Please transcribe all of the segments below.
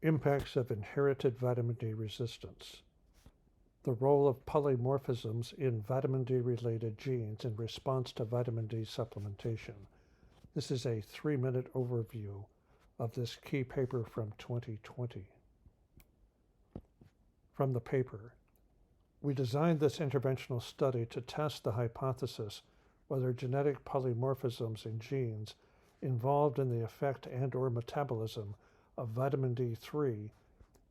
Impacts of inherited vitamin D resistance. The role of polymorphisms in vitamin D-related genes in response to vitamin D supplementation. This is a 3-minute overview of this key paper from 2020. From the paper, we designed this interventional study to test the hypothesis whether genetic polymorphisms in genes involved in the effect and/or metabolism of vitamin D3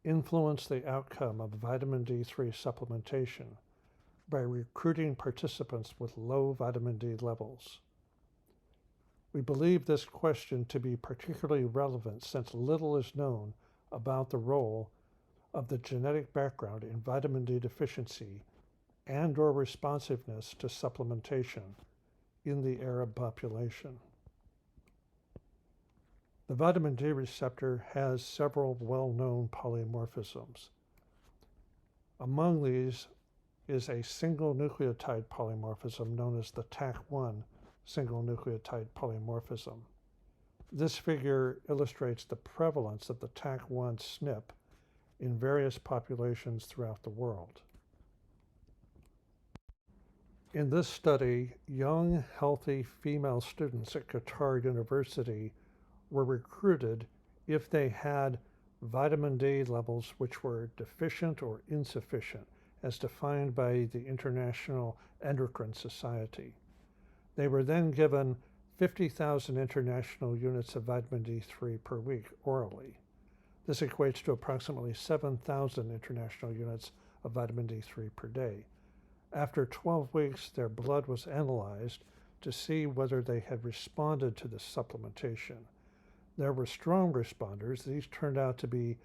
influence the outcome of vitamin D3 supplementation by recruiting participants with low vitamin D levels. We believe this question to be particularly relevant since little is known about the role of the genetic background in vitamin D deficiency and/or responsiveness to supplementation in the Arab population. The vitamin D receptor has several well-known polymorphisms. Among these is a single nucleotide polymorphism known as the Taq1 single nucleotide polymorphism. This figure illustrates the prevalence of the Taq1-SNP in various populations throughout the world. In this study, young, healthy female students at Qatar University were recruited if they had vitamin D levels which were deficient or insufficient, as defined by the International Endocrine Society. They were then given 50,000 international units of vitamin D3 per week orally. This equates to approximately 7,000 international units of vitamin D3 per day. After 12 weeks, their blood was analyzed to see whether they had responded to the supplementation. There were strong responders. These turned out to be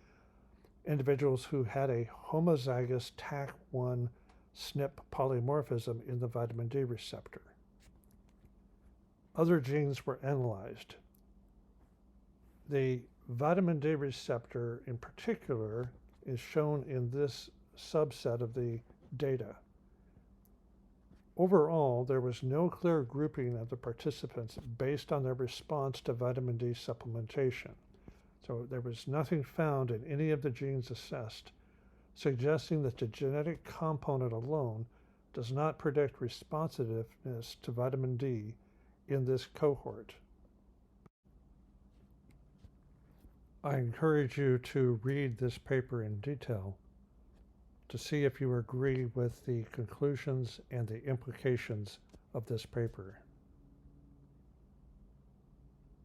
individuals who had a homozygous Taq1-SNP polymorphism in the vitamin D receptor. Other genes were analyzed. The vitamin D receptor in particular is shown in this subset of the data. Overall, there was no clear grouping of the participants based on their response to vitamin D supplementation. So there was nothing found in any of the genes assessed, suggesting that the genetic component alone does not predict responsiveness to vitamin D in this cohort. I encourage you to read this paper in detail to see if you agree with the conclusions and the implications of this paper.